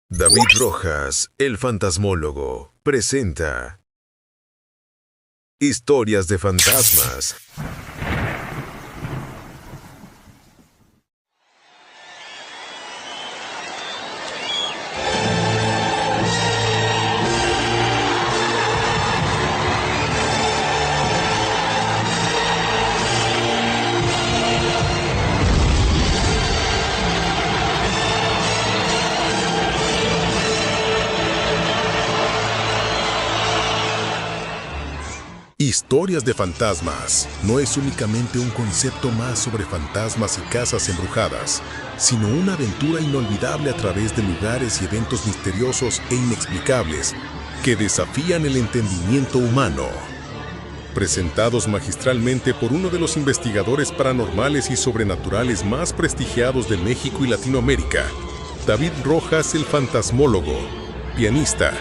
David Rojas, el fantasmólogo, presenta Historias de fantasmas. Historias de fantasmas no es únicamente un concepto más sobre fantasmas y casas embrujadas, sino una aventura inolvidable a través de lugares y eventos misteriosos e inexplicables que desafían el entendimiento humano. Presentados magistralmente por uno de los investigadores paranormales y sobrenaturales más prestigiados de México y Latinoamérica, David Rojas el fantasmólogo, pianista,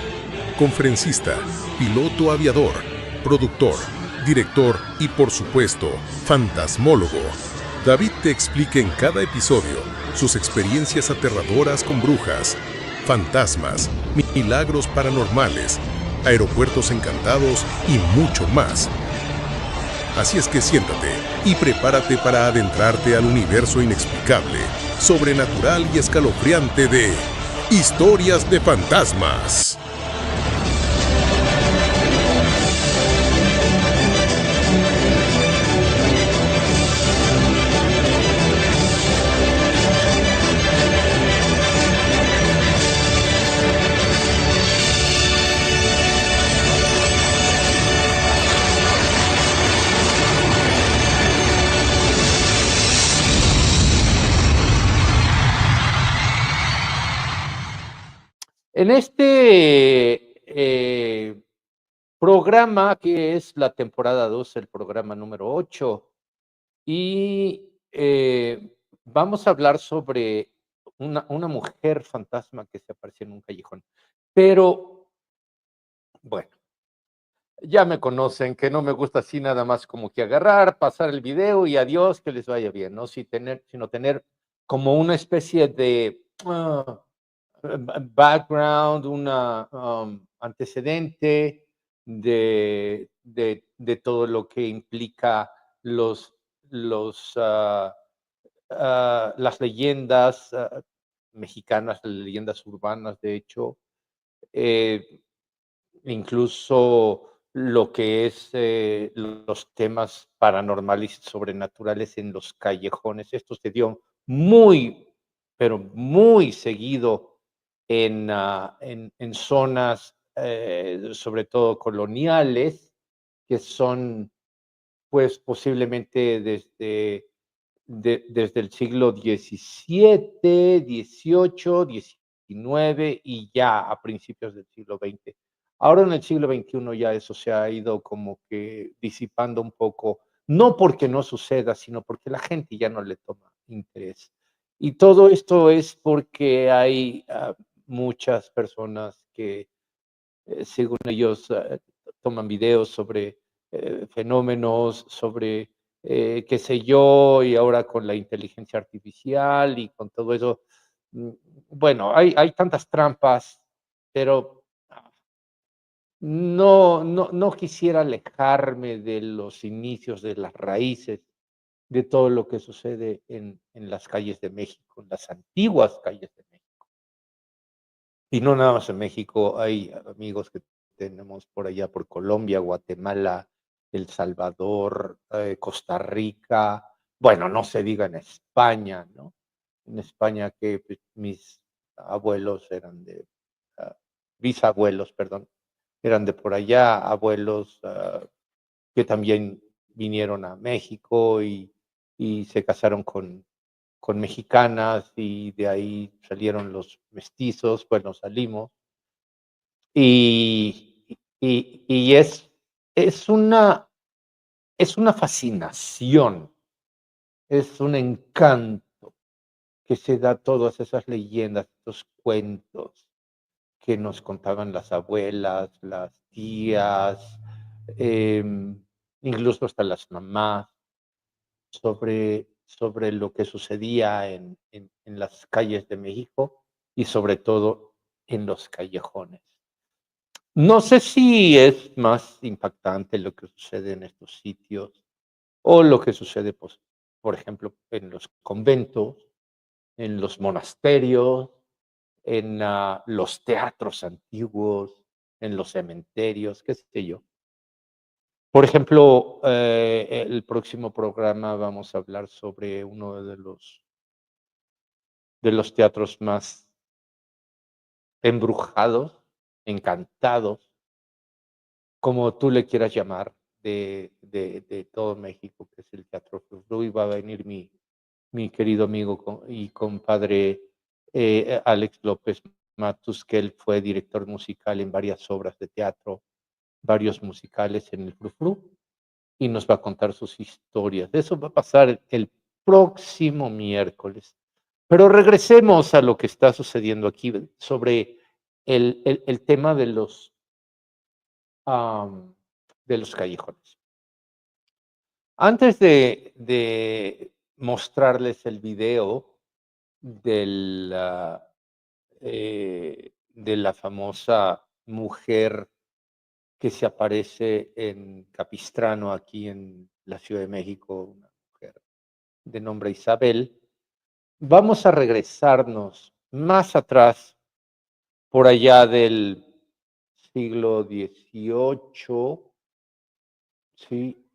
conferencista, piloto aviador, productor, director y, por supuesto, fantasmólogo. David te explica en cada episodio sus experiencias aterradoras con brujas, fantasmas, milagros paranormales, aeropuertos encantados y mucho más. Así es que siéntate y prepárate para adentrarte al universo inexplicable, sobrenatural y escalofriante de Historias de Fantasmas. En este programa, que es la temporada 2, el programa número 8, y vamos a hablar sobre una mujer fantasma que se apareció en un callejón. Pero, bueno, ya me conocen, que no me gusta así nada más como que agarrar, pasar el video y adiós, que les vaya bien, ¿no? Sino tener como una especie de background, una antecedente de todo lo que implica los, las leyendas mexicanas, las leyendas urbanas, de hecho, eh, incluso lo que es los temas paranormales y sobrenaturales en los callejones. Esto se dio muy, pero muy seguido en zonas, sobre todo coloniales, que son, pues, posiblemente desde el siglo XVII, XVIII, XIX y ya a principios del siglo XX. Ahora en el siglo XXI ya eso se ha ido como que disipando un poco, no porque no suceda, sino porque la gente ya no le toma interés. Y todo esto es porque hay muchas personas que, según ellos, toman videos sobre fenómenos, sobre qué sé yo, y ahora con la inteligencia artificial y con todo eso, mm, bueno, hay tantas trampas, pero no quisiera alejarme de los inicios, de las raíces, de todo lo que sucede en las calles de México, en las antiguas calles de México. Y no nada más en México, hay amigos que tenemos por allá, por Colombia, Guatemala, El Salvador, Costa Rica, bueno, no se diga en España, ¿no? En España que, pues, mis abuelos eran de, ah, bisabuelos, perdón, eran de por allá, abuelos, que también vinieron a México y se casaron con mexicanas y de ahí salieron los mestizos, bueno, salimos. Y es una es una fascinación, es un encanto que se da a todas esas leyendas, estos cuentos que nos contaban las abuelas, las tías, em, incluso hasta las mamás, sobre lo que sucedía en las calles de México y sobre todo en los callejones. No sé si es más impactante lo que sucede en estos sitios o lo que sucede, pues, por ejemplo, en los conventos, en los monasterios, en los teatros antiguos, en los cementerios, qué sé yo. Por ejemplo, el próximo programa vamos a hablar sobre uno de los teatros más embrujados, encantados, como tú le quieras llamar, de todo México, que es el Teatro Frufru, y va a venir mi querido amigo y compadre Alex López Matus, que él fue director musical en varias obras de teatro, varios musicales en el Frufru, y nos va a contar sus historias. Eso va a pasar el próximo miércoles. Pero regresemos a lo que está sucediendo aquí sobre el tema de los callejones. Antes de mostrarles el video de la famosa mujer que se aparece en Capistrano, aquí en la Ciudad de México, una mujer de nombre Isabel, vamos a regresarnos más atrás, por allá del siglo XVIII, sí,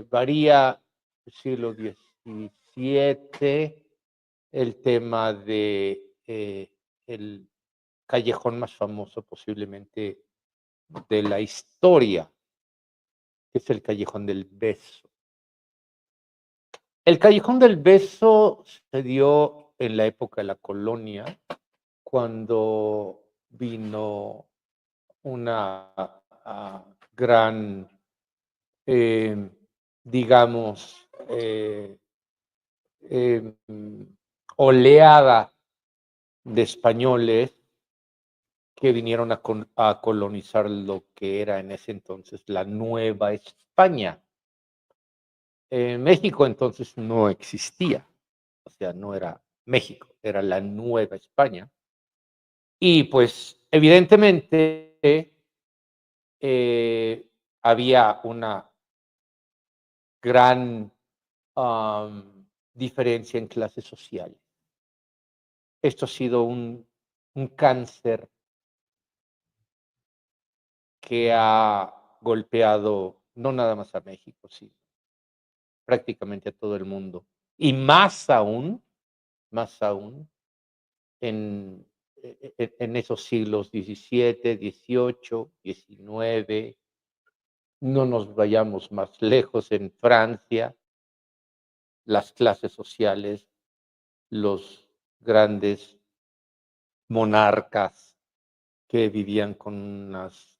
varía el siglo XVII, el tema de el callejón más famoso posiblemente de la historia, que es el Callejón del Beso. El Callejón del Beso se dio en la época de la colonia, cuando vino una gran, eh, digamos, em, oleada de españoles que vinieron a colonizar lo que era en ese entonces la Nueva España. México entonces no existía, o sea, no era México, era la Nueva España. Y pues evidentemente había una gran diferencia en clases sociales. Esto ha sido un cáncer que ha golpeado no nada más a México, sino prácticamente a todo el mundo. Y más aún en, en esos siglos XVII, XVIII, XIX. No nos vayamos más lejos, en Francia, las clases sociales, los grandes monarcas que vivían con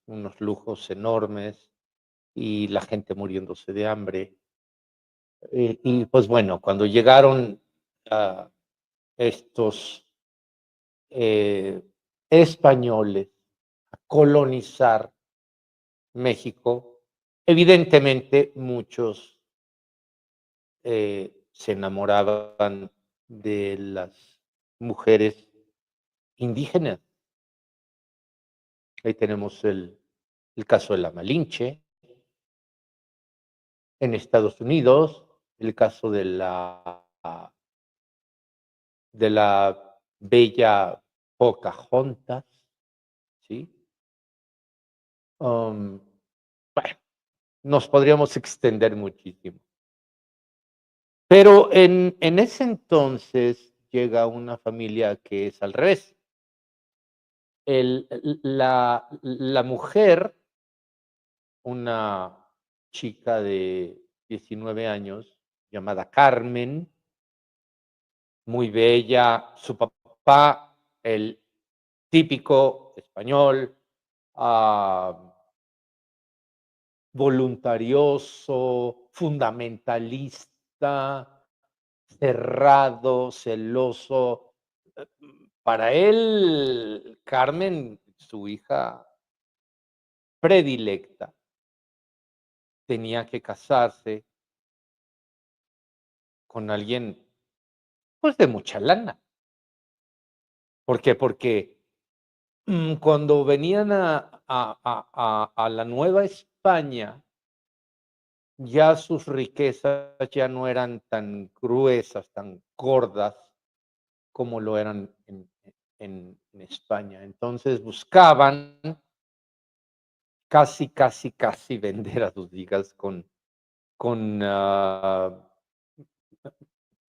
unos lujos enormes y la gente muriéndose de hambre. Y pues bueno, cuando llegaron a estos españoles a colonizar México, evidentemente muchos se enamoraban de las mujeres indígenas. Ahí tenemos el caso de la Malinche en Estados Unidos, el caso de la bella Pocahontas, ¿sí? Bueno, nos podríamos extender muchísimo. Pero en ese entonces llega una familia que es al revés. La mujer, una chica de 19 años llamada Carmen, muy bella, su papá, el típico español, ah, voluntarioso, fundamentalista, cerrado, celoso. Para él, Carmen, su hija predilecta, tenía que casarse con alguien, pues, de mucha lana. ¿Por qué? Porque Cuando venían a la Nueva España, ya sus riquezas ya no eran tan gruesas, tan gordas como lo eran en España. Entonces buscaban casi vender a sus hijas con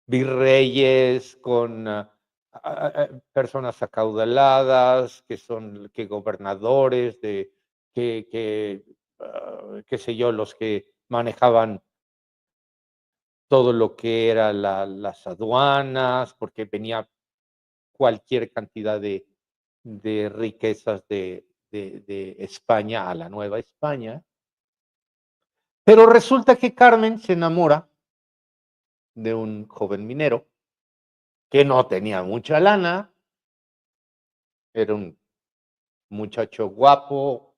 virreyes, con personas acaudaladas, que gobernadores, qué sé yo, los que manejaban todo lo que era las aduanas, porque venía cualquier cantidad de riquezas de España a la Nueva España. Pero resulta que Carmen se enamora de un joven minero que no tenía mucha lana, era un muchacho guapo,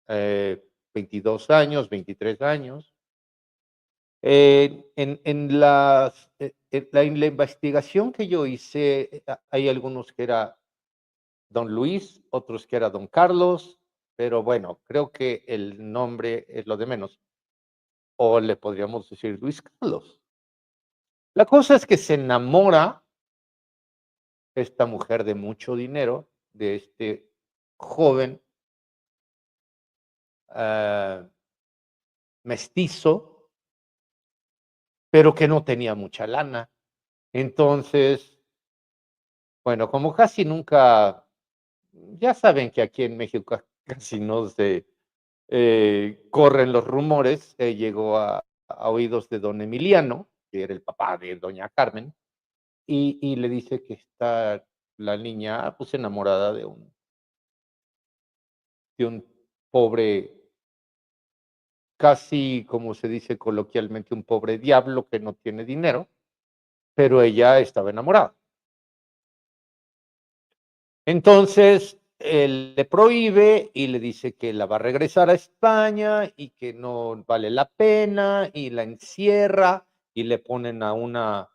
22 años, 23 años. En la investigación que yo hice, hay algunos que era don Luis, otros que era don Carlos, pero bueno, creo que el nombre es lo de menos, o le podríamos decir Luis Carlos. La cosa es que se enamora esta mujer de mucho dinero, de este joven ah, mestizo, pero que no tenía mucha lana. Entonces, bueno, como casi nunca, ya saben que aquí en México casi no se corren los rumores, llegó a oídos de don Emiliano, que era el papá de doña Carmen, y le dice que está la niña pues enamorada de un pobre, casi como se dice coloquialmente, un pobre diablo que no tiene dinero, pero ella estaba enamorada. Entonces, él le prohíbe y le dice que la va a regresar a España y que no vale la pena y la encierra y le ponen a una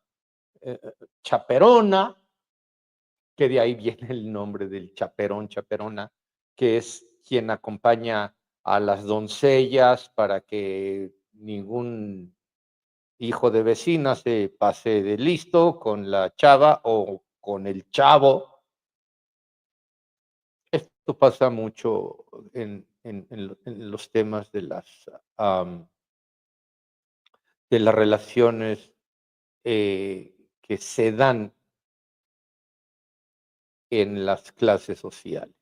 chaperona, que de ahí viene el nombre del chaperón, chaperona, que es quien acompaña a las doncellas para que ningún hijo de vecina se pase de listo con la chava o con el chavo. Esto pasa mucho en los temas de las relaciones que se dan en las clases sociales.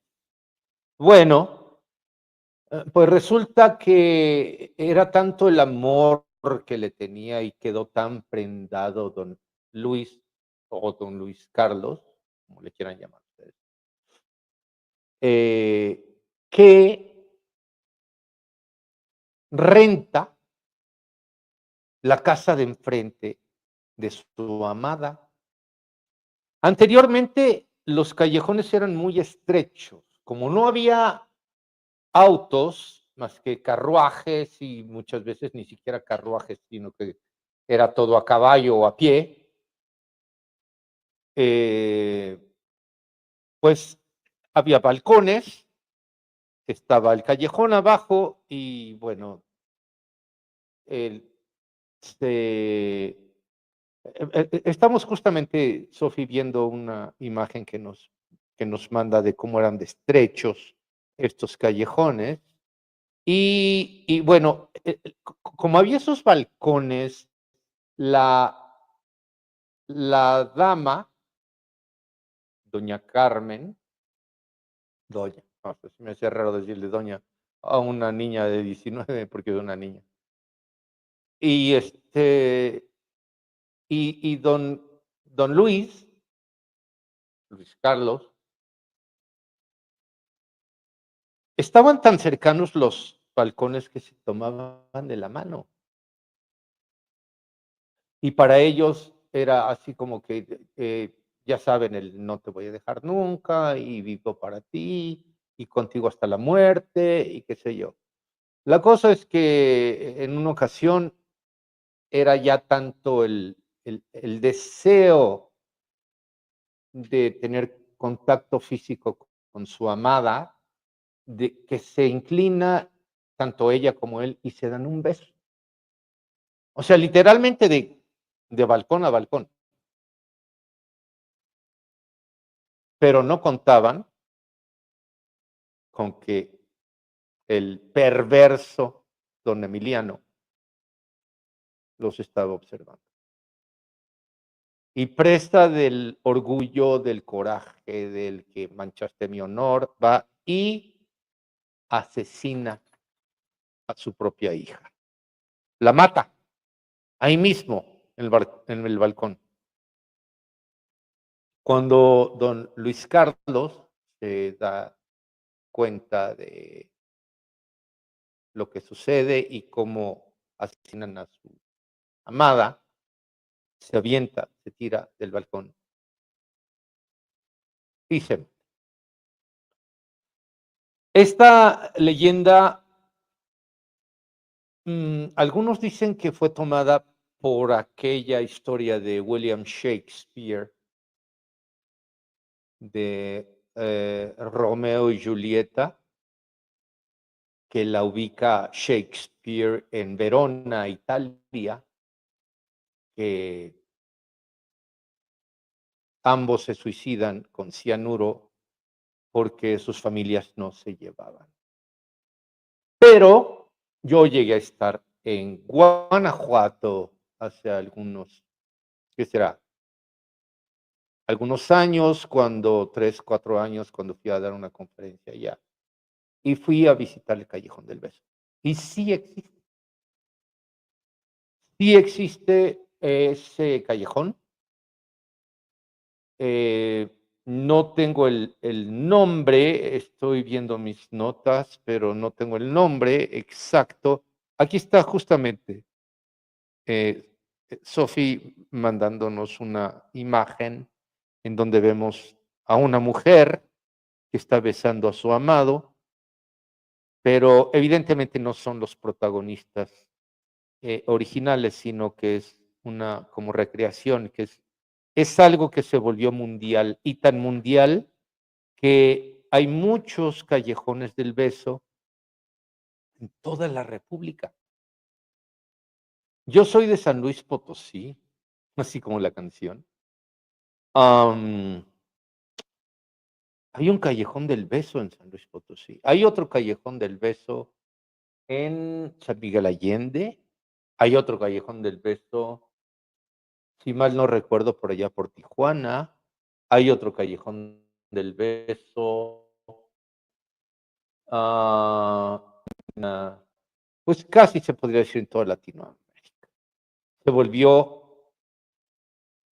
Bueno, pues resulta que era tanto el amor que le tenía y quedó tan prendado don Luis o don Luis Carlos, como le quieran llamar ustedes, eh, que renta la casa de enfrente de su amada. Anteriormente, los callejones eran muy estrechos. Como no había autos, más que carruajes, y muchas veces ni siquiera carruajes, sino que era todo a caballo o a pie, eh, pues había balcones, estaba el callejón abajo y bueno, el, se, estamos justamente, Sofi, viendo una imagen que nos manda de cómo eran de estrechos estos callejones. Y bueno, como había esos balcones, la, la dama, doña Carmen, doña, no, pues me hace raro decirle doña a una niña de 19 porque es una niña. Y y don Luis Carlos, estaban tan cercanos los balcones que se tomaban de la mano. Y para ellos era así como que, ya saben, el no te voy a dejar nunca y vivo para ti y contigo hasta la muerte y qué sé yo. La cosa es que en una ocasión era ya tanto el deseo de tener contacto físico con su amada, de que se inclina tanto ella como él y se dan un beso. O sea, literalmente de balcón a balcón. Pero no contaban con que el perverso don Emiliano los estaba observando. Y presta del orgullo, del coraje, del que manchaste mi honor, va y asesina a su propia hija. La mata, ahí mismo, en el balcón. Cuando don Luis Carlos se da cuenta de lo que sucede y cómo asesinan a su amada, se avienta, se tira del balcón y se muere. Esta leyenda, algunos dicen que fue tomada por aquella historia de William Shakespeare, de Romeo y Julieta, que la ubica Shakespeare en Verona, Italia, que ambos se suicidan con cianuro porque sus familias no se llevaban. Pero yo llegué a estar en Guanajuato hace algunos, ¿qué será? Algunos años, cuando 3, 4 años, cuando fui a dar una conferencia allá, y fui a visitar el Callejón del Beso. Y sí existe ese callejón. No tengo el nombre, estoy viendo mis notas, pero no tengo el nombre exacto. Aquí está justamente Sophie mandándonos una imagen en donde vemos a una mujer que está besando a su amado, pero evidentemente no son los protagonistas originales, sino que es una como recreación, que es algo que se volvió mundial y tan mundial que hay muchos callejones del beso en toda la República. Yo soy de San Luis Potosí, así como la canción. Am, Hay un callejón del beso en San Luis Potosí. Hay otro callejón del beso en San Miguel Allende. Hay otro callejón del beso, si mal no recuerdo, por allá por Tijuana. Hay otro callejón del beso. Ah, pues casi se podría decir en toda Latinoamérica. Se volvió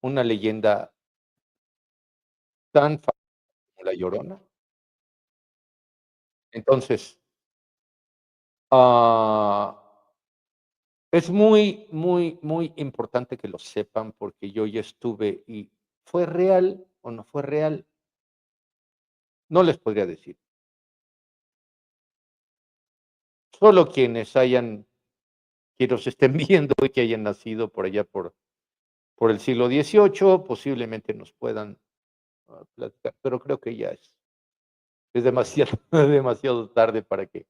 una leyenda tan famosa como La Llorona. Entonces, ah, es muy, muy, muy importante que lo sepan porque yo ya estuve y ¿fue real o no fue real? No les podría decir. Solo quienes estén viendo y que hayan nacido por allá por el siglo XVIII, posiblemente nos puedan platicar, pero creo que ya es demasiado, demasiado tarde para que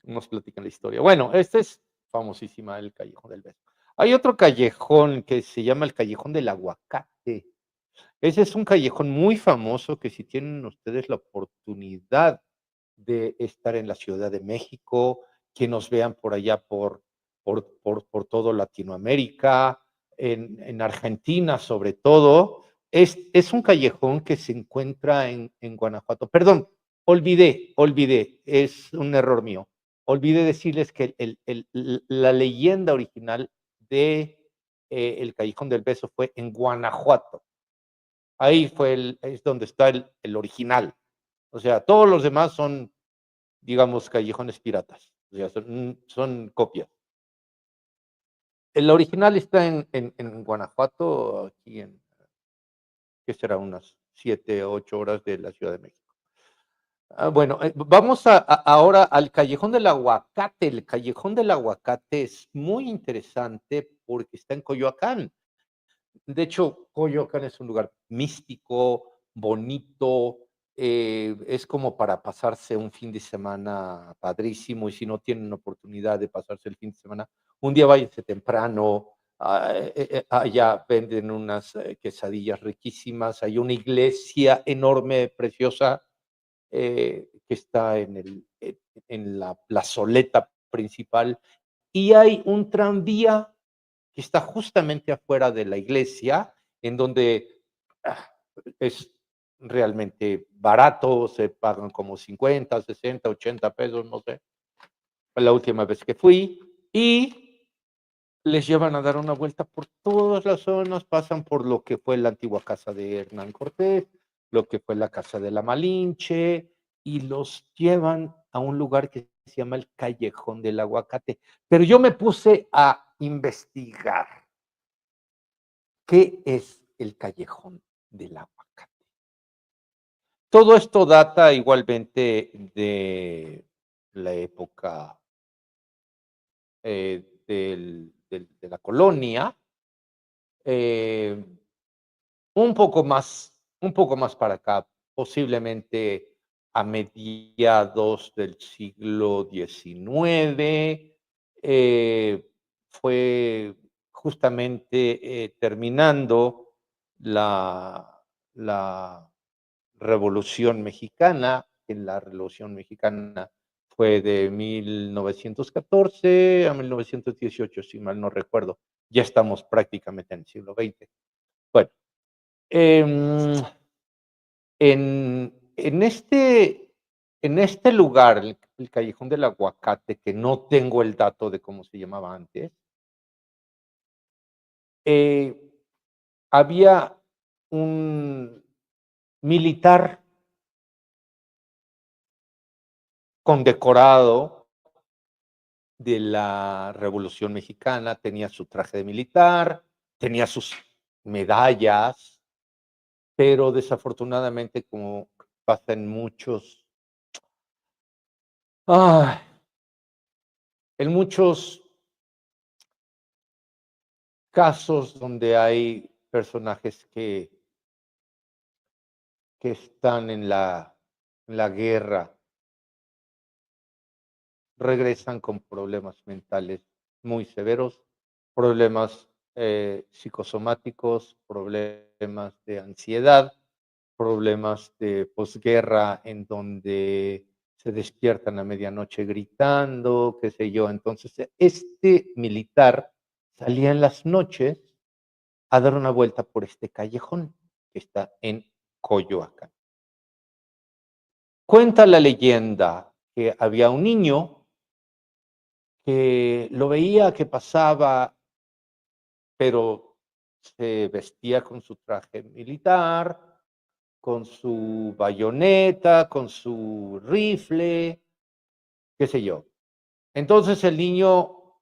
nos platiquen la historia. Bueno, esta es famosísima, el Callejón del Beso. Hay otro callejón que se llama el Callejón del Aguacate. Ese es un callejón muy famoso que si tienen ustedes la oportunidad de estar en la Ciudad de México, que nos vean por allá por todo Latinoamérica, en Argentina sobre todo, es un callejón que se encuentra en Guanajuato. Perdón, olvidé, es un error mío. Olvidé decirles que la leyenda original de el Callejón del Beso fue en Guanajuato. Ahí es donde está el original. O sea, todos los demás son, digamos, callejones piratas. O sea, son copias. El original está en Guanajuato, aquí ¿qué será? Unas 7, 8 horas de la Ciudad de México. Bueno, vamos ahora al Callejón del Aguacate. El Callejón del Aguacate es muy interesante porque está en Coyoacán. De hecho, Coyoacán es un lugar místico, bonito, Es como para pasarse un fin de semana padrísimo, y si no tienen oportunidad de pasarse el fin de semana, un día váyanse temprano, allá venden unas, quesadillas riquísimas, hay una iglesia enorme, preciosa, que está en la plazoleta principal, y hay un tranvía que está justamente afuera de la iglesia, en donde, ah, es realmente barato, se pagan como 50, 60, 80 pesos, no sé, fue la última vez que fui, y les llevan a dar una vuelta por todas las zonas, pasan por lo que fue la antigua casa de Hernán Cortés, lo que fue la casa de la Malinche, y los llevan a un lugar que se llama el Callejón del Aguacate. Pero yo me puse a investigar qué es el Callejón del Aguacate. Todo esto data igualmente de la época, de la colonia, eh, un poco más para acá, posiblemente a mediados del siglo XIX, fue justamente, terminando la Revolución Mexicana. En la Revolución Mexicana fue de 1914 a 1918, si mal no recuerdo. Ya estamos prácticamente en el siglo XX. Bueno, em, en este lugar, el Callejón del Aguacate, que no tengo el dato de cómo se llamaba antes, eh, había un militar condecorado de la Revolución Mexicana, tenía su traje de militar, tenía sus medallas, pero desafortunadamente, como pasa en ay, muchos casos donde hay personajes que están en la guerra, regresan con problemas mentales muy severos, problemas, psicosomáticos, problemas de ansiedad, problemas de posguerra en donde se despiertan a medianoche gritando, qué sé yo. Entonces, este militar salía en las noches a dar una vuelta por este callejón que está en Coyoacán. Cuenta la leyenda que había un niño que lo veía que pasaba, pero se vestía con su traje militar, con su bayoneta, con su rifle, qué sé yo. Entonces el niño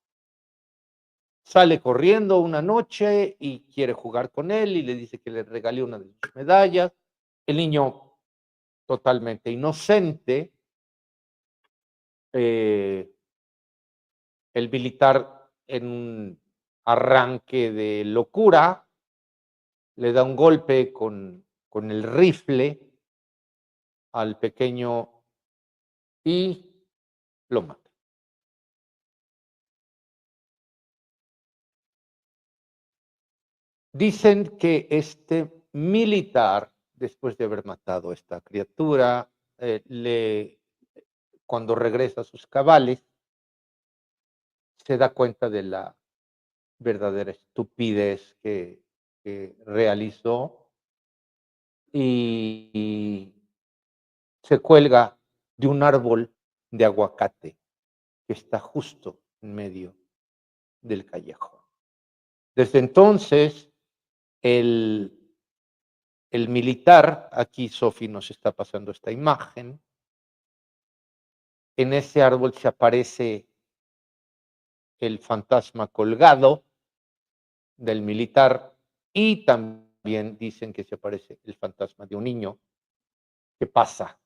sale corriendo una noche y quiere jugar con él y le dice que le regale una de sus medallas. El niño, totalmente inocente, eh, el militar, en un arranque de locura, le da un golpe con el rifle al pequeño y lo mata. Dicen que este militar, después de haber matado a esta criatura, cuando regresa a sus cabales, se da cuenta de la verdadera estupidez que realizó, y se cuelga de un árbol de aguacate que está justo en medio del callejón. Desde entonces, el militar, aquí Sofi nos está pasando esta imagen, en ese árbol se aparece el fantasma colgado del militar, y también dicen que se aparece el fantasma de un niño que pasa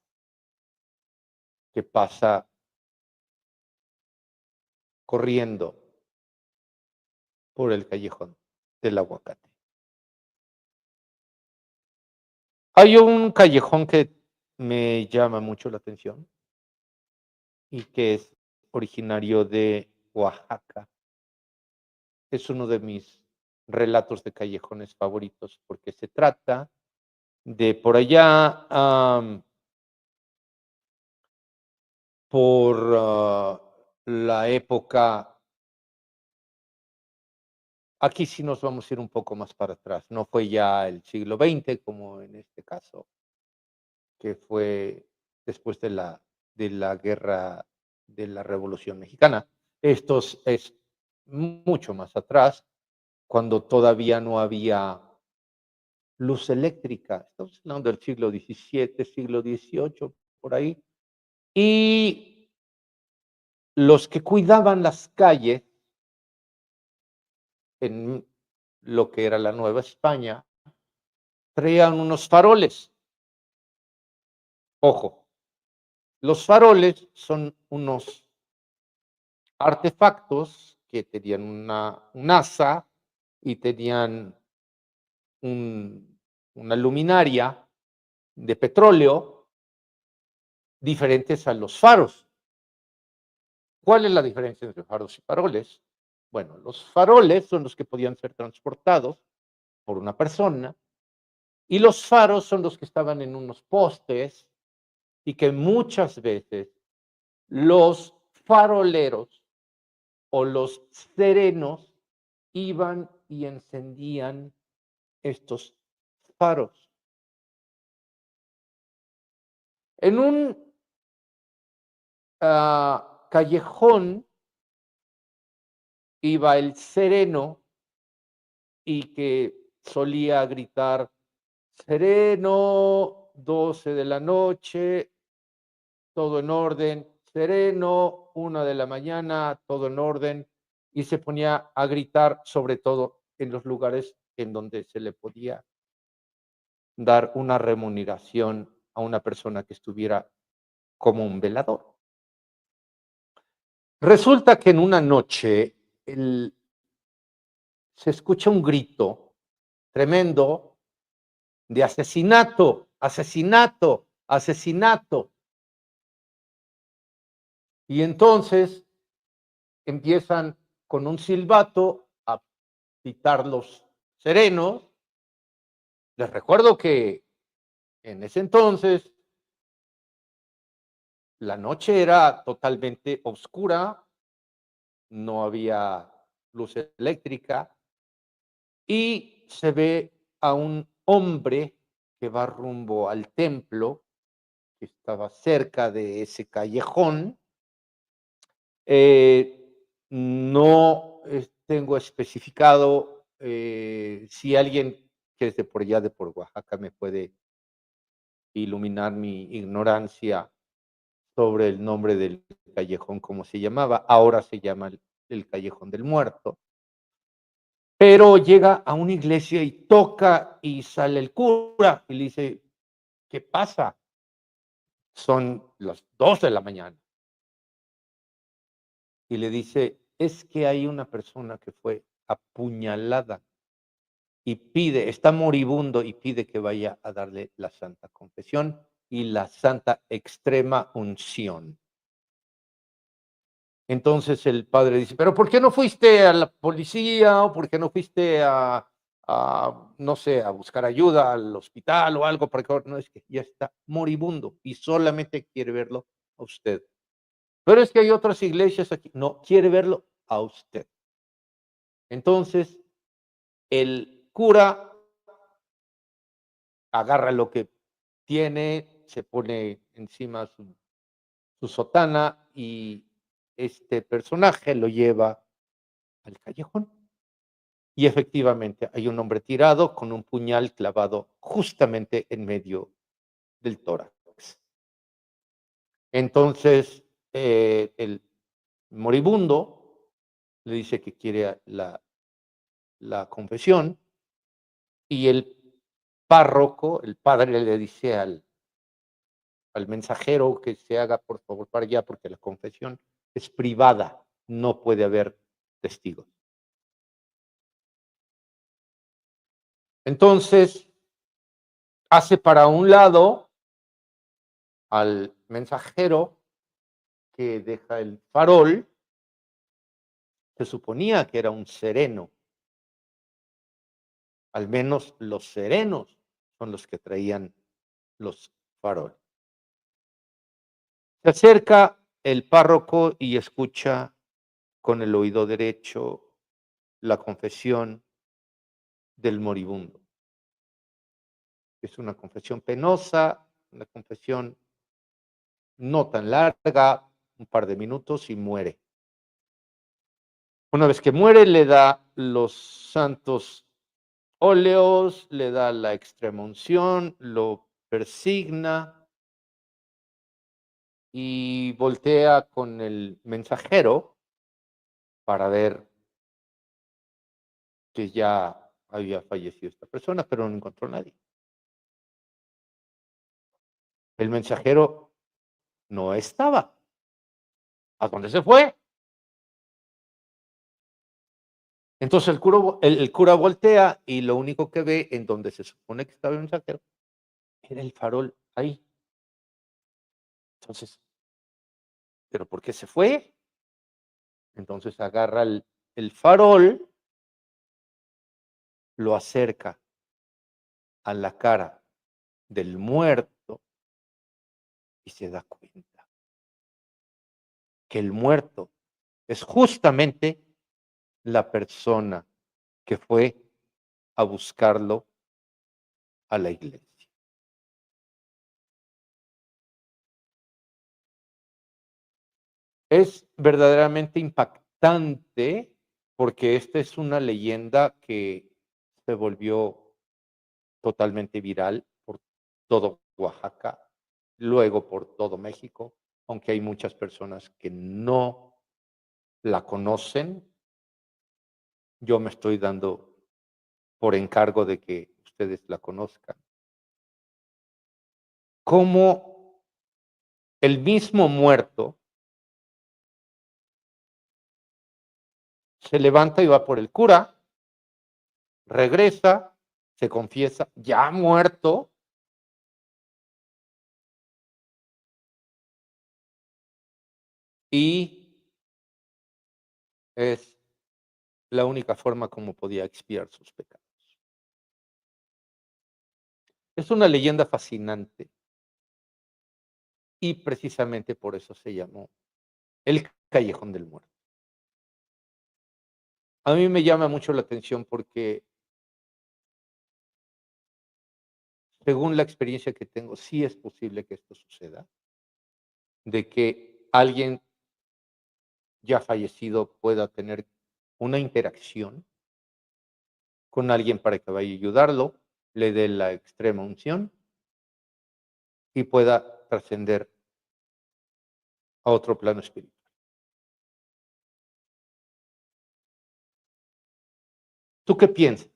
corriendo por el callejón del aguacate. Hay un callejón que me llama mucho la atención y que es originario de Oaxaca. Es uno de mis relatos de callejones favoritos porque se trata de por allá, por la época, aquí sí nos vamos a ir un poco más para atrás, no fue ya el siglo XX como en este caso, que fue después de la guerra de la Revolución Mexicana. Esto es mucho más atrás, cuando todavía no había luz eléctrica. Estamos hablando del siglo XVII, siglo XVIII, por ahí. Y los que cuidaban las calles en lo que era la Nueva España traían unos faroles. Ojo, los faroles son unos artefactos que tenían un asa y tenían un, una luminaria de petróleo diferentes a los faros. ¿Cuál es la diferencia entre faros y faroles? Bueno, los faroles son los que podían ser transportados por una persona y los faros son los que estaban en unos postes y que muchas veces los faroleros o los serenos iban y encendían estos faros. En un callejón iba el sereno y que solía gritar: sereno, 12 de la noche, todo en orden, sereno, 1 de la mañana, todo en orden, y se ponía a gritar, sobre todo en los lugares en donde se le podía dar una remuneración a una persona que estuviera como un velador. Resulta que en una noche se escucha un grito tremendo de asesinato, asesinato, asesinato. Y entonces empiezan con un silbato a pitar los serenos. Les recuerdo que en ese entonces la noche era totalmente oscura, no había luz eléctrica y se ve a un hombre que va rumbo al templo, que estaba cerca de ese callejón. No tengo especificado si alguien que es de por allá, de por Oaxaca, me puede iluminar mi ignorancia sobre el nombre del callejón, cómo se llamaba. Ahora se llama el Callejón del Muerto. Pero llega a una iglesia y toca y sale el cura y le dice: ¿qué pasa? Son las 2 de la mañana. Y le dice: es que hay una persona que fue apuñalada y pide, está moribundo y pide que vaya a darle la santa confesión y la santa extrema unción. Entonces el padre dice: pero ¿por qué no fuiste a la policía o por qué no fuiste no sé, a buscar ayuda al hospital o algo? Porque no, es que ya está moribundo y solamente quiere verlo a usted. Pero es que hay otras iglesias aquí. No, quiere verlo a usted. Entonces, el cura agarra lo que tiene, se pone encima su sotana y este personaje lo lleva al callejón. Y efectivamente hay un hombre tirado con un puñal clavado justamente en medio del tórax. Entonces, el moribundo le dice que quiere la confesión y el párroco, el padre, le dice al mensajero que se haga por favor para allá porque la confesión es privada, no puede haber testigos. Entonces, hace para un lado al mensajero que deja el farol, se suponía que era un sereno. Al menos los serenos son los que traían los faroles. Se acerca el párroco y escucha con el oído derecho la confesión del moribundo. Es una confesión penosa, una confesión no tan larga, un par de minutos y muere. Una vez que muere, le da los santos óleos, le da la extremunción, lo persigna y voltea con el mensajero para ver que ya había fallecido esta persona, pero no encontró a nadie. El mensajero no estaba. ¿A dónde se fue? Entonces el cura voltea y lo único que ve en donde se supone que estaba el mensajero era el farol ahí. Entonces, ¿pero por qué se fue? Entonces agarra el farol, lo acerca a la cara del muerto y se da cuenta que el muerto es justamente la persona que fue a buscarlo a la iglesia. Es verdaderamente impactante porque esta es una leyenda que se volvió totalmente viral por todo Oaxaca, luego por todo México, aunque hay muchas personas que no la conocen. Yo me estoy dando por encargo de que ustedes la conozcan. Cómo el mismo muerto se levanta y va por el cura, regresa, se confiesa, ya muerto, y es la única forma como podía expiar sus pecados. Es una leyenda fascinante y precisamente por eso se llamó el Callejón del Muerto. A mí me llama mucho la atención porque según la experiencia que tengo, sí es posible que esto suceda, de que alguien ya fallecido pueda tener una interacción con alguien para que vaya a ayudarlo, le dé la extrema unción y pueda trascender a otro plano espiritual. ¿Tú qué piensas?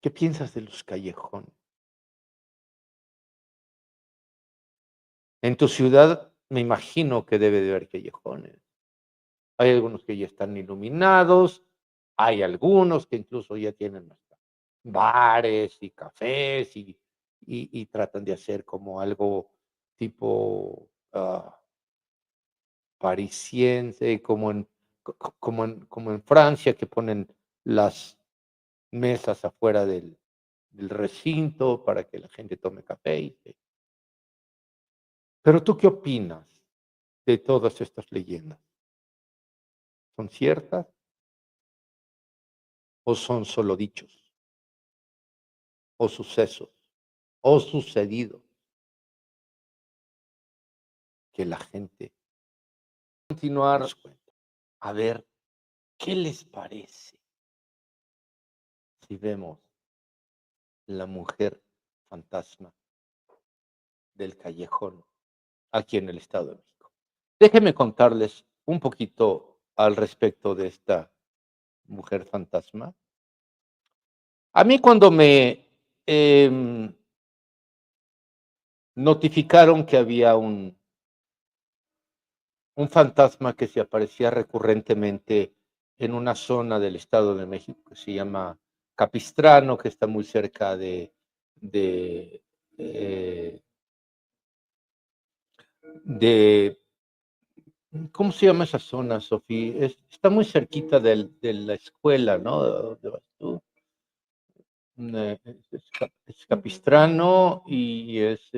¿Qué piensas de los callejones? En tu ciudad me imagino que debe de haber callejones. Hay algunos que ya están iluminados, hay algunos que incluso ya tienen hasta bares y cafés y tratan de hacer como algo tipo parisiense, como en Francia, que ponen las mesas afuera del recinto para que la gente tome café. Pero ¿tú qué opinas de todas estas leyendas? ¿Son ciertas o son solo dichos o sucesos o sucedidos que la gente continuar a ver qué les parece si vemos la mujer fantasma del callejón aquí en el Estado de México? Déjenme contarles un poquito al respecto de esta mujer fantasma. A mí cuando me notificaron que había un fantasma que se aparecía recurrentemente en una zona del Estado de México que se llama Capistrano, que está muy cerca de de, ¿cómo se llama esa zona, Sofía? Está muy cerquita de la escuela, ¿no? ¿Dónde vas tú? Es Capistrano y es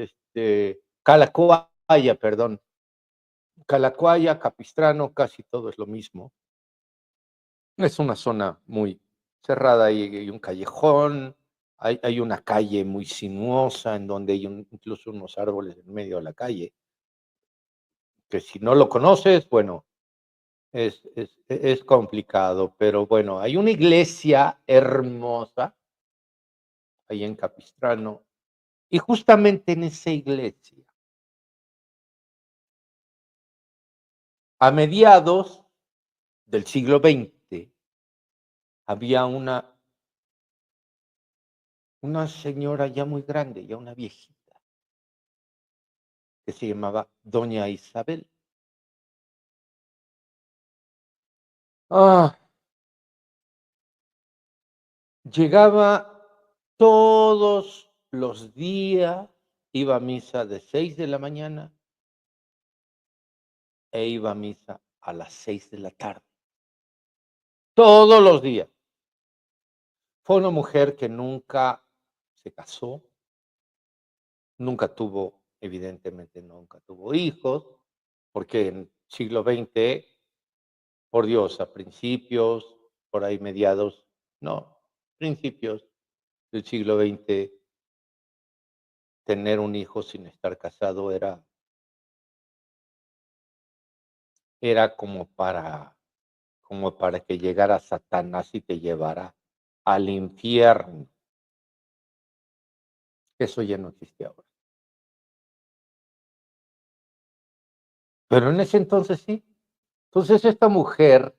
Calacuaya, perdón. Calacuaya, Capistrano, casi todo es lo mismo. Es una zona muy cerrada, hay un callejón, hay una calle muy sinuosa en donde hay incluso unos árboles en medio de la calle, que si no lo conoces, bueno, es complicado, pero bueno, hay una iglesia hermosa ahí en Capistrano, y justamente en esa iglesia, a mediados del siglo XX, había una señora ya muy grande, ya una viejita, que se llamaba Doña Isabel. Ah, llegaba todos los días, iba a misa de 6 de la mañana e iba a misa a las 6 de la tarde, todos los días. Fue una mujer que nunca se casó, nunca tuvo, evidentemente nunca tuvo hijos, porque en siglo XX, por Dios, a principios, por ahí mediados, no, principios del siglo XX, tener un hijo sin estar casado era como para que llegara Satanás y te llevara al infierno. Eso ya no existe ahora. Pero en ese entonces sí. Entonces esta mujer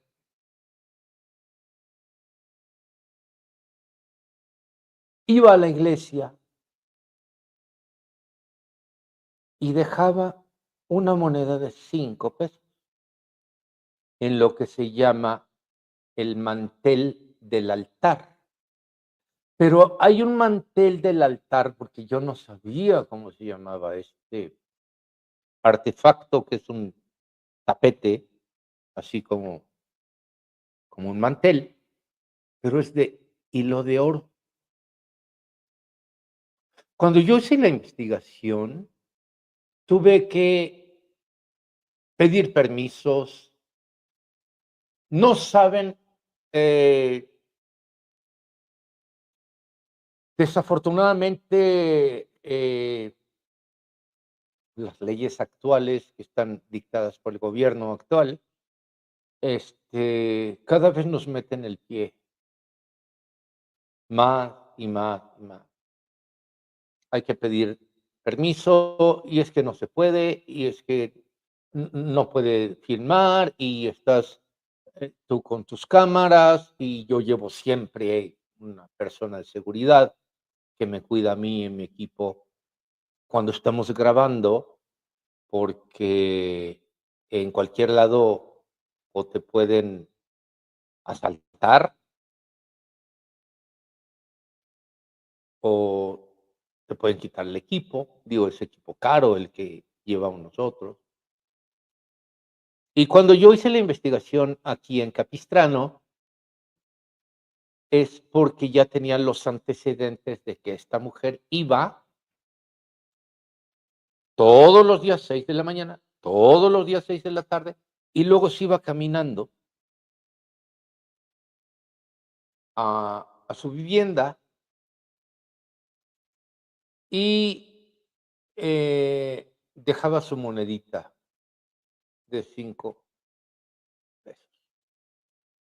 iba a la iglesia y dejaba una moneda de 5 pesos en lo que se llama el mantel del altar. Pero hay un mantel del altar, porque yo no sabía cómo se llamaba este artefacto, que es un tapete, así como un mantel, pero es de hilo de oro. Cuando yo hice la investigación, tuve que pedir permisos. No saben, eh, desafortunadamente, las leyes actuales que están dictadas por el gobierno actual, cada vez nos meten el pie, más y más y más. Hay que pedir permiso y es que no se puede y es que no puede filmar y estás tú con tus cámaras y yo llevo siempre una persona de seguridad que me cuida a mí y mi equipo cuando estamos grabando, porque en cualquier lado o te pueden asaltar o te pueden quitar el equipo, digo, ese equipo caro, el que llevamos nosotros. Y cuando yo hice la investigación aquí en Capistrano, es porque ya tenía los antecedentes de que esta mujer iba todos los días 6 de la mañana, todos los días 6 de la tarde, y luego se iba caminando a su vivienda y dejaba su monedita de 5 pesos.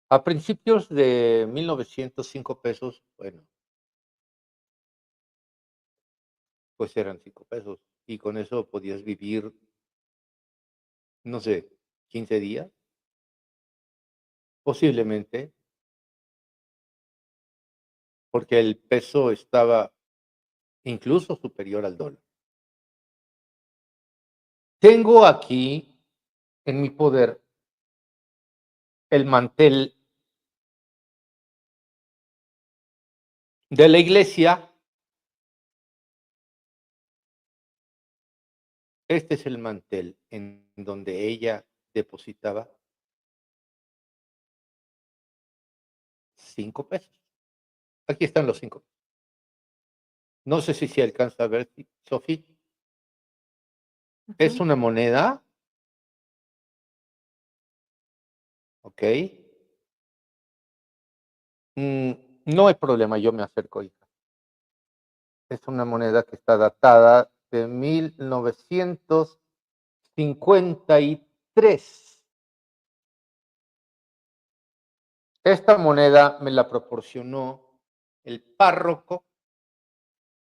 A principios de 1900, 5 pesos, bueno, pues eran 5 pesos y con eso podías vivir, no sé, 15 días, posiblemente, porque el peso estaba incluso superior al dólar. Tengo aquí en mi poder el mantel de la iglesia Este es el mantel en donde ella depositaba 5 pesos. Aquí están los 5. No sé si se alcanza a ver, Sofi. Es Ujú. una moneda, ¿ok? No hay problema, yo me acerco, hija. Es una moneda que está datada de 1953. Esta moneda me la proporcionó el párroco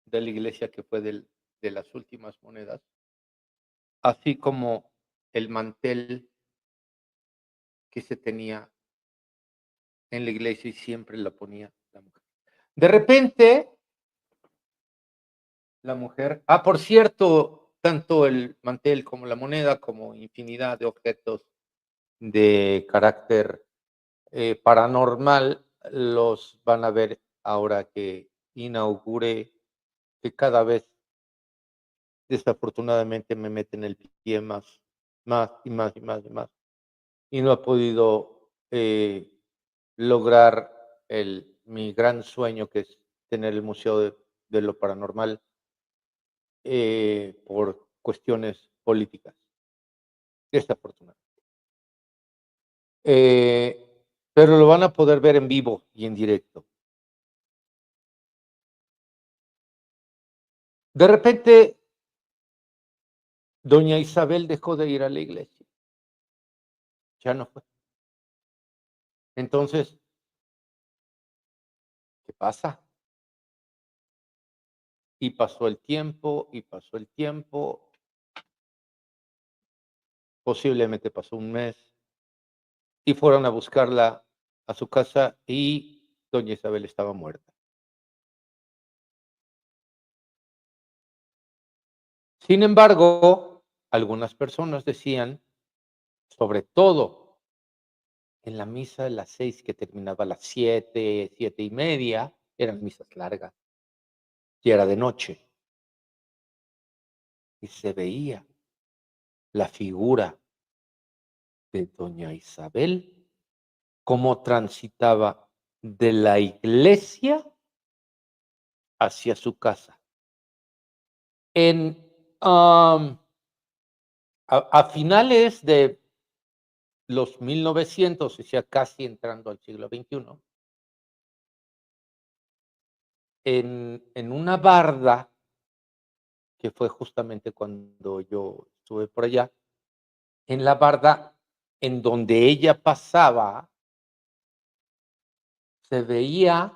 de la iglesia que fue de las últimas monedas, así como el mantel que se tenía en la iglesia y siempre la ponía la mujer. De repente, la mujer, por cierto, tanto el mantel como la moneda, como infinidad de objetos de carácter paranormal, los van a ver ahora que inaugure, que cada vez desafortunadamente me meten el pie más y más y más y más. Y no he podido lograr mi gran sueño, que es tener el Museo de lo Paranormal, por cuestiones políticas, desafortunadamente. Pero lo van a poder ver en vivo y en directo. De repente, doña Isabel dejó de ir a la iglesia. Ya no fue. Entonces, ¿qué pasa? Y pasó el tiempo, y pasó el tiempo. Posiblemente pasó un mes. Y fueron a buscarla a su casa y doña Isabel estaba muerta. Sin embargo, algunas personas decían, sobre todo en la misa de las 6, que terminaba a las 7, 7:30, eran misas largas, y era de noche, y se veía la figura de doña Isabel, cómo transitaba de la iglesia hacia su casa. En, a finales de los 1900, o sea, casi entrando al siglo XXI, en una barda, que fue justamente cuando yo estuve por allá, en la barda en donde ella pasaba, se veía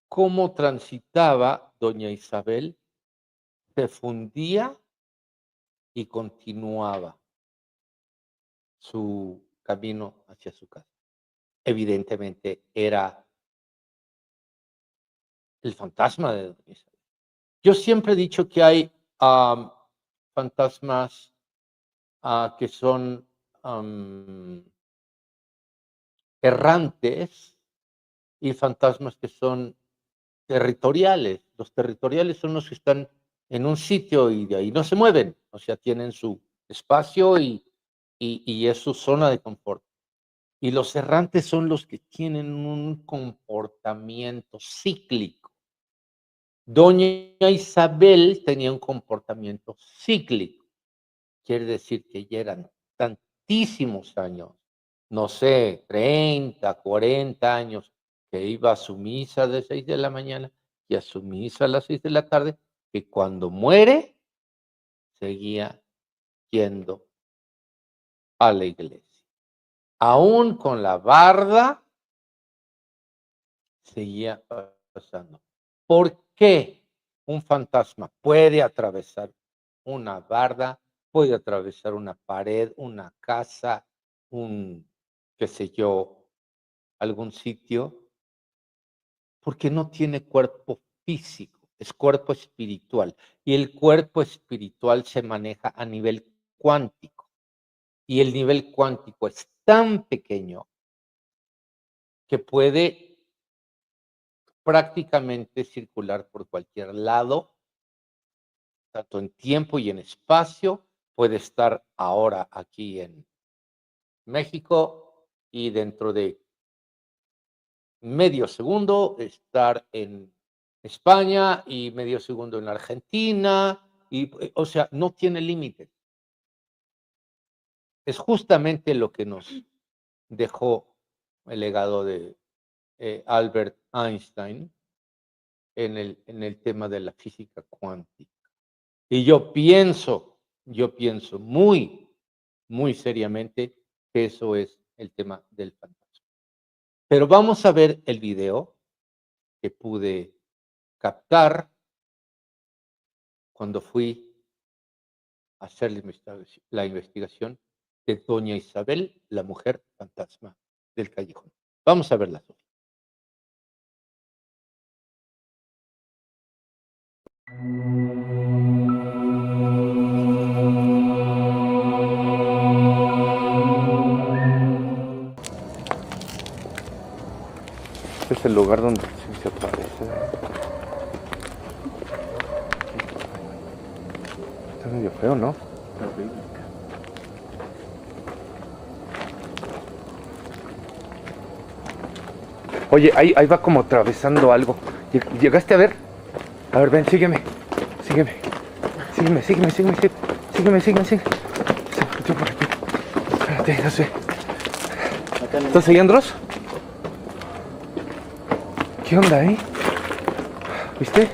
cómo transitaba doña Isabel, se fundía y continuaba su camino hacia su casa. Evidentemente era el fantasma de doña Isabel. Yo siempre he dicho que hay fantasmas que son errantes y fantasmas que son territoriales. Los territoriales son los que están en un sitio y de ahí no se mueven, o sea, tienen su espacio y es su zona de confort. Y los errantes son los que tienen un comportamiento cíclico. Doña Isabel tenía un comportamiento cíclico. Quiere decir que ya eran tantísimos años, no sé, 30, 40 años, que iba a su misa de 6 de la mañana y a su misa a las 6 de la tarde, que cuando muere seguía yendo a la iglesia. Aún con la barda, seguía pasando. ¿Por qué un fantasma puede atravesar una barda, puede atravesar una pared, una casa, qué sé yo, algún sitio? Porque no tiene cuerpo físico, es cuerpo espiritual. Y el cuerpo espiritual se maneja a nivel cuántico. Y el nivel cuántico es tan pequeño que puede prácticamente circular por cualquier lado tanto en tiempo y en espacio, puede estar ahora aquí en México y dentro de medio segundo estar en España y medio segundo en Argentina, o sea, no tiene límites. Es justamente lo que nos dejó el legado de Albert Einstein en el tema de la física cuántica. Y yo pienso muy, muy seriamente que eso es el tema del fantasma. Pero vamos a ver el video que pude captar cuando fui a hacer la investigación de doña Isabel, la mujer fantasma del callejón. Vamos a verla, Sofía. Este es el lugar donde sí se aparece. Está medio feo, ¿no? Oye, ahí va como atravesando algo. ¿Llegaste a ver? A ver, ven, sígueme. Sígueme. Sígueme. Se metió por aquí. Espérate, no sé. ¿Estás ahí, Andros? ¿Qué onda, ¿Viste?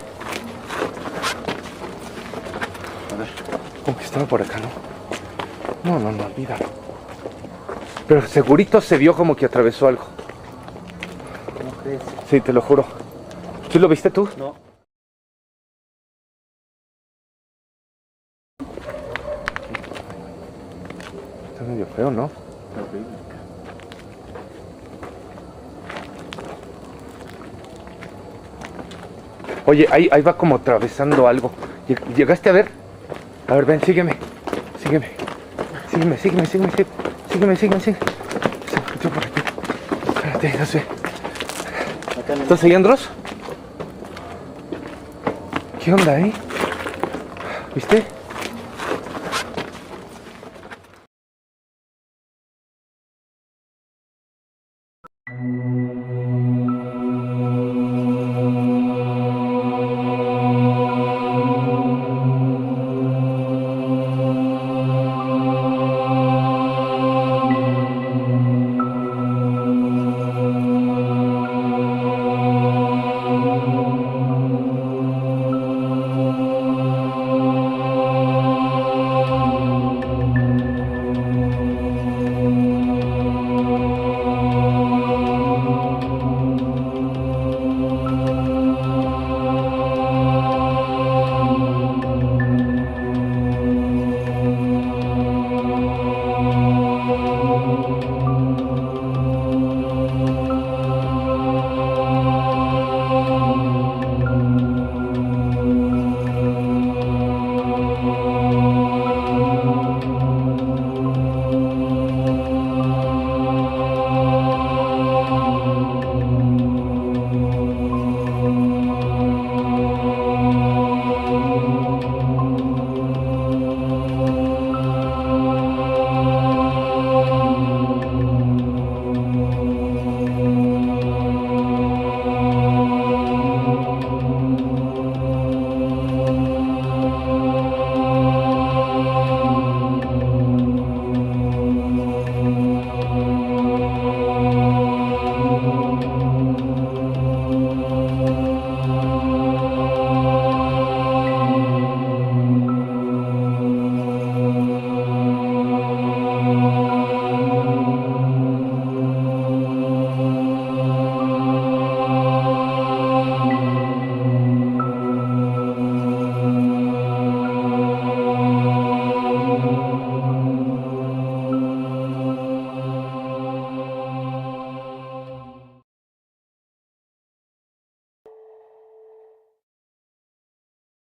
A ver. Como que estaba por acá, ¿no? No, olvídalo. Pero segurito se vio como que atravesó algo. ¿Cómo crees? Sí, te lo juro. ¿Sí lo viste tú? No. Está medio feo, ¿no? Oye, ahí va como atravesando algo. ¿Llegaste a ver? A ver, ven, sígueme. Sígueme. Se metió por aquí. Espérate, no sé. ¿Estás ahí, Andros? ¿Qué onda, ¿Viste?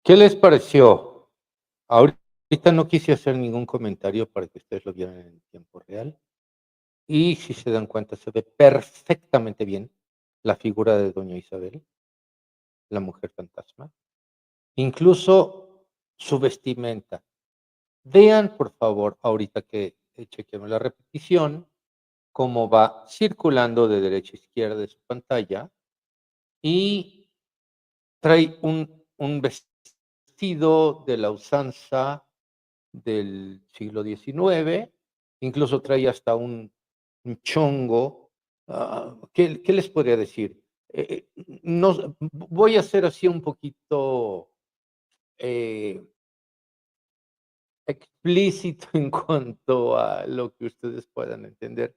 ¿Qué les pareció? Ahorita no quise hacer ningún comentario para que ustedes lo vieran en tiempo real. Y si se dan cuenta, se ve perfectamente bien la figura de doña Isabel, la mujer fantasma. Incluso su vestimenta. Vean, por favor, ahorita que chequemos la repetición, cómo va circulando de derecha a izquierda de su pantalla y trae un vestido de la usanza del siglo XIX, incluso trae hasta un chongo. ¿Qué les podría decir? No, voy a ser así un poquito explícito en cuanto a lo que ustedes puedan entender.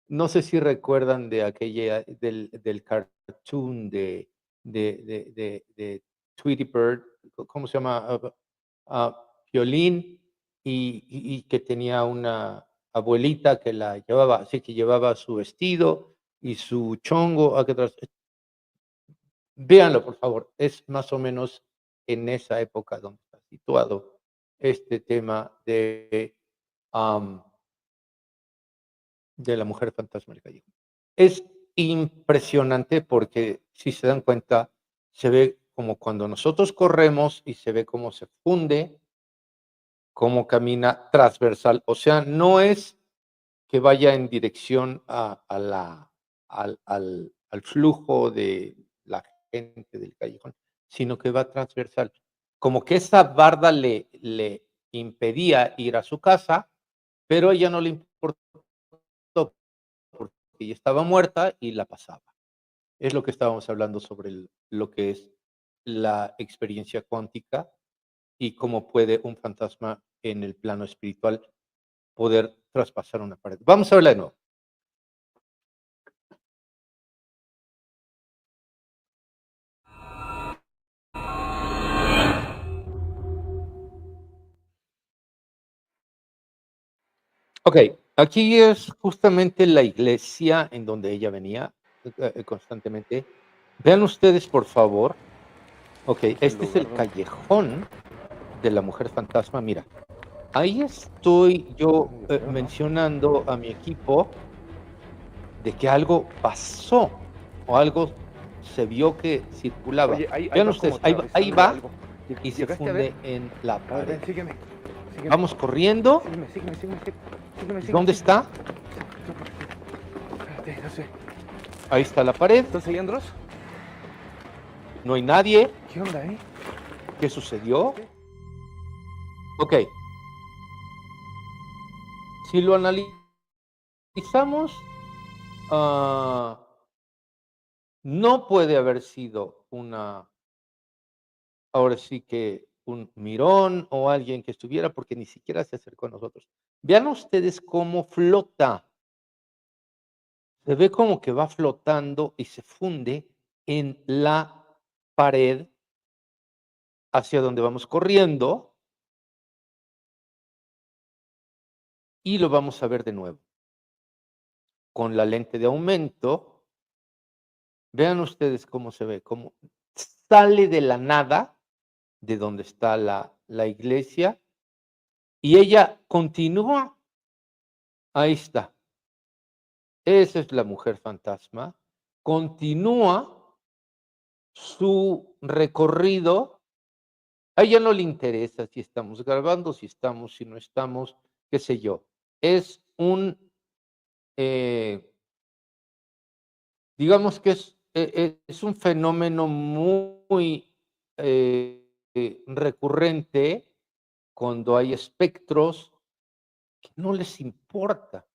No sé si recuerdan de aquella, del cartoon de Tweety Bird, ¿cómo se llama? Piolín, y que tenía una abuelita que la llevaba, así que llevaba su vestido y su chongo. Véanlo, por favor, es más o menos en esa época donde está situado este tema am, de la mujer fantasma del callejón. Es impresionante porque, si se dan cuenta, se ve como cuando nosotros corremos y se ve cómo se funde, cómo camina transversal. O sea, no es que vaya en dirección al flujo de la gente del callejón, sino que va transversal. Como que esa barda le impedía ir a su casa, pero a ella no le importó porque ella estaba muerta y la pasaba. Es lo que estábamos hablando sobre lo que es la experiencia cuántica y cómo puede un fantasma en el plano espiritual poder traspasar una pared. Vamos a verla de nuevo. Ok, aquí es justamente la iglesia en donde ella venía constantemente. Vean ustedes, por favor. Ok, este es el callejón de la mujer fantasma. Mira, ahí estoy yo mencionando a mi equipo de que algo pasó o algo se vio que circulaba. Oye, ahí Vean va ustedes, como ahí atravesando va algo. y se ¿Llegaste a ver? funde en la A ver, pared. ven, sígueme. Vamos corriendo. Sígueme. ¿Dónde está? Espérate, no sé. Ahí está la pared. ¿Estás ahí, Andros? No hay nadie. ¿Qué onda, ¿Qué sucedió? Ok. Si lo analizamos, no puede haber sido ahora sí que un mirón o alguien que estuviera, porque ni siquiera se acercó a nosotros. Vean ustedes cómo flota. Se ve como que va flotando y se funde en la pared hacia donde vamos corriendo y lo vamos a ver de nuevo. Con la lente de aumento, vean ustedes cómo se ve, cómo sale de la nada, de donde está la iglesia, y ella continúa. Ahí está. Esa es la mujer fantasma. Continúa su recorrido. A ella no le interesa si estamos grabando, si estamos, si no estamos, qué sé yo. Es digamos que es un fenómeno muy recurrente cuando hay espectros que no les importa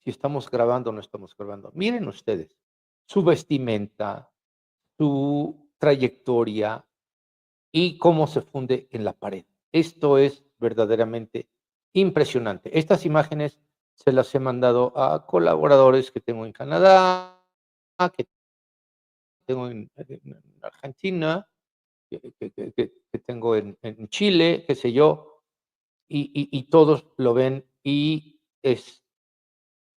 si estamos grabando o no estamos grabando. Miren ustedes, su vestimenta, su trayectoria y cómo se funde en la pared. Esto es verdaderamente impresionante. Estas imágenes se las he mandado a colaboradores que tengo en Canadá, que tengo en Argentina, que tengo en Chile, qué sé yo, y todos lo ven y es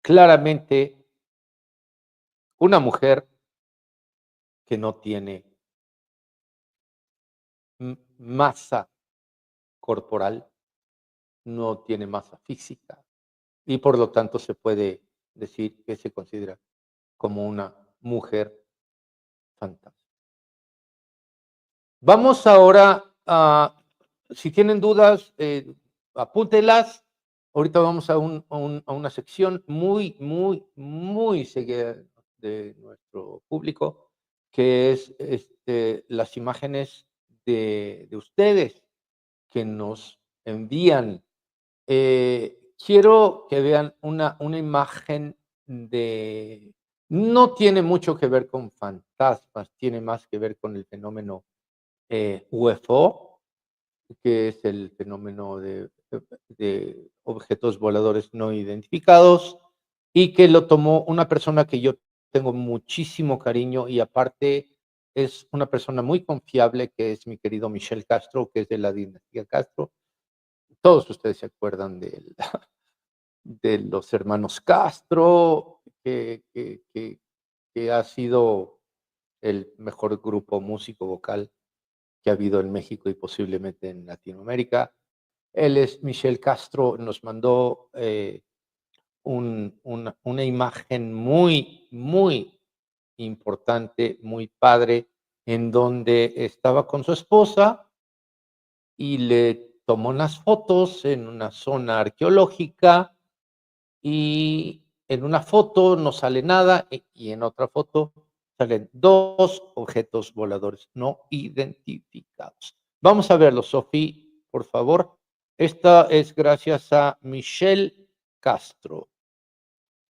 claramente una mujer que no tiene masa corporal, no tiene masa física y por lo tanto se puede decir que se considera como una mujer fantasma. Vamos ahora a si tienen dudas, apúntelas. Ahorita vamos a una sección muy seguida de nuestro público, que es las imágenes de ustedes que nos envían. Quiero que vean una imagen de... No tiene mucho que ver con fantasmas, tiene más que ver con el fenómeno UFO, que es el fenómeno de objetos voladores no identificados, y que lo tomó una persona que yo tengo muchísimo cariño y aparte es una persona muy confiable, que es mi querido Michel Castro, que es de la dinastía Castro. Todos ustedes se acuerdan de los hermanos Castro, que ha sido el mejor grupo músico vocal que ha habido en México y posiblemente en Latinoamérica. Él es Michel Castro, nos mandó una imagen muy importante, muy padre, en donde estaba con su esposa y le tomó unas fotos en una zona arqueológica, y en una foto no sale nada y en otra foto salen 2 objetos voladores no identificados. Vamos a verlo, Sofi, por favor. Esta es gracias a Michel Castro.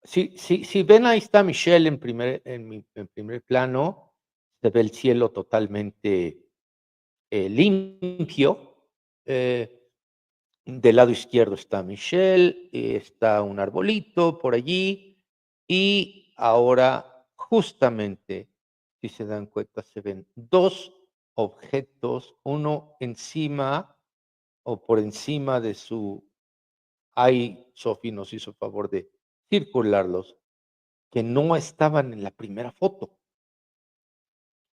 Si ven, ahí está Michel en primer plano, se ve el cielo totalmente limpio. Del lado izquierdo está Michelle, está un arbolito por allí, y ahora justamente, si se dan cuenta, se ven 2 objetos, uno encima o por encima de su... Ahí Sophie nos hizo favor de circularlos, que no estaban en la primera foto.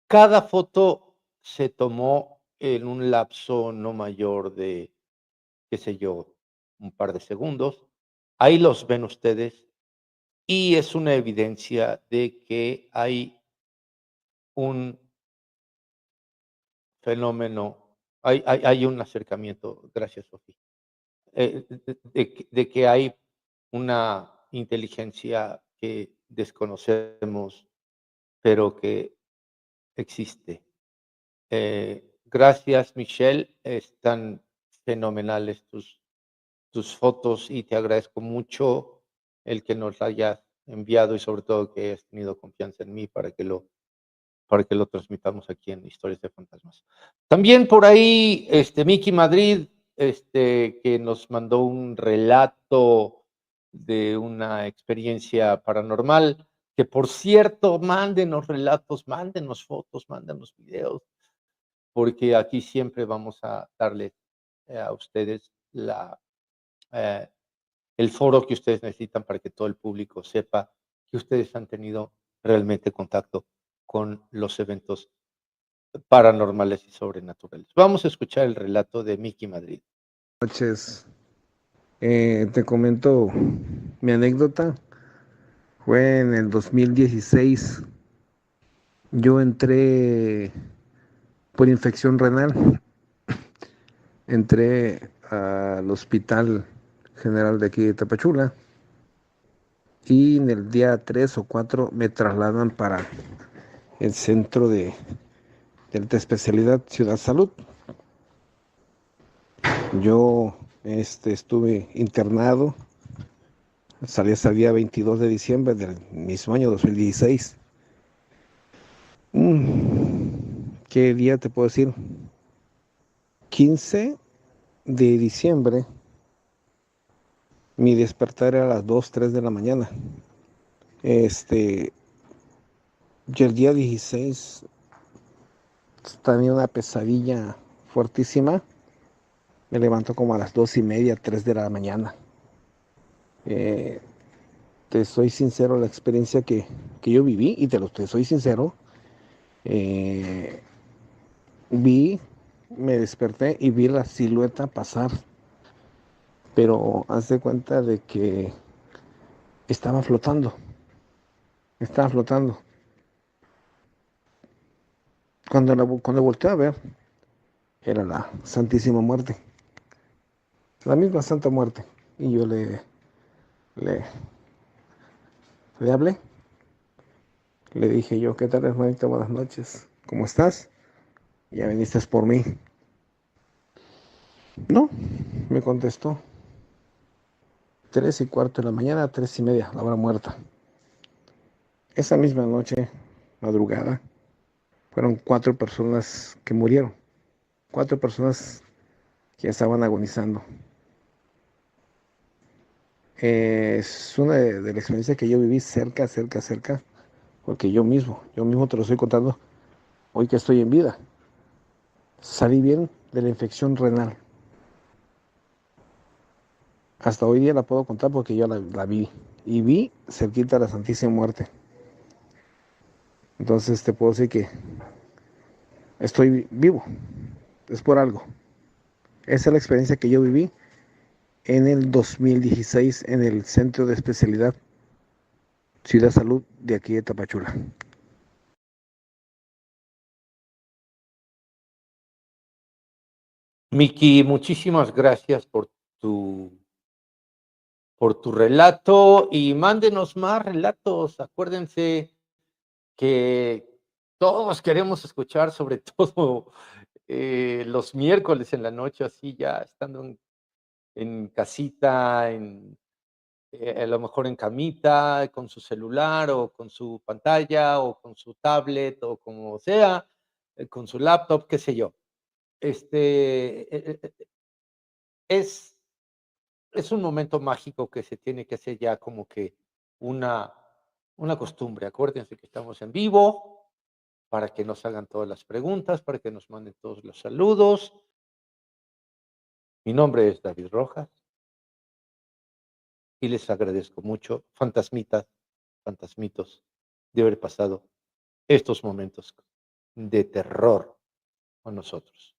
Cada foto se tomó en un lapso no mayor de, qué sé yo, un par de segundos. Ahí los ven ustedes y es una evidencia de que hay un fenómeno, hay un acercamiento, gracias Sofía, de que hay una inteligencia que desconocemos, pero que existe. Gracias, Michelle, están fenomenales tus fotos y te agradezco mucho el que nos hayas enviado y sobre todo que hayas tenido confianza en mí para que lo transmitamos aquí en Historias de Fantasmas. También por ahí, Miki Madrid, que nos mandó un relato de una experiencia paranormal, que por cierto, mándenos relatos, mándenos fotos, mándenos videos, porque aquí siempre vamos a darles a ustedes el foro que ustedes necesitan para que todo el público sepa que ustedes han tenido realmente contacto con los eventos paranormales y sobrenaturales. Vamos a escuchar el relato de Miki Madrid. Buenas noches. Te comento mi anécdota. Fue en el 2016. Yo entré por infección renal. Entré al Hospital General de aquí de Tapachula. Y en el día 3 o 4 me trasladan para el centro de alta especialidad Ciudad Salud. Yo estuve internado. Salí hasta el día 22 de diciembre del mismo año 2016. ¿Qué día te puedo decir? 15 de diciembre. Mi despertar era a las 2, 3 de la mañana. Y el día 16 tenía una pesadilla fuertísima. Me levanto como a las 2:30, 3 de la mañana. Te soy sincero, la experiencia que yo viví, y te soy sincero, me desperté y vi la silueta pasar, pero haz de cuenta de que estaba flotando. Cuando volteé a ver, era la Santísima Muerte, la misma Santa Muerte. Y yo le hablé, le dije yo, ¿qué tal, hermanita? Buenas noches, ¿cómo estás? Ya viniste por mí. No, me contestó, 3:15 de la mañana, 3:30, la hora muerta. Esa misma noche, madrugada, fueron 4 personas que murieron, 4 personas que estaban agonizando. Es una de las experiencias que yo viví cerca, porque yo mismo te lo estoy contando hoy que estoy en vida. Salí bien de la infección renal. Hasta hoy día la puedo contar porque yo la vi. Y vi cerquita a la Santísima Muerte. Entonces te puedo decir que estoy vivo. Es por algo. Esa es la experiencia que yo viví en el 2016 en el Centro de Especialidad Ciudad Salud de aquí de Tapachula. Miki, muchísimas gracias por tu relato y mándenos más relatos. Acuérdense que todos queremos escuchar, sobre todo los miércoles en la noche, así ya estando en casita, a lo mejor en camita, con su celular o con su pantalla o con su tablet o como sea, con su laptop, qué sé yo. Es, es un momento mágico que se tiene que hacer ya como que una, una costumbre. Acuérdense que estamos en vivo para que nos hagan todas las preguntas, para que nos manden todos los saludos. Mi nombre es David Rojas y les agradezco mucho, fantasmitas, fantasmitos, de haber pasado estos momentos de terror con nosotros.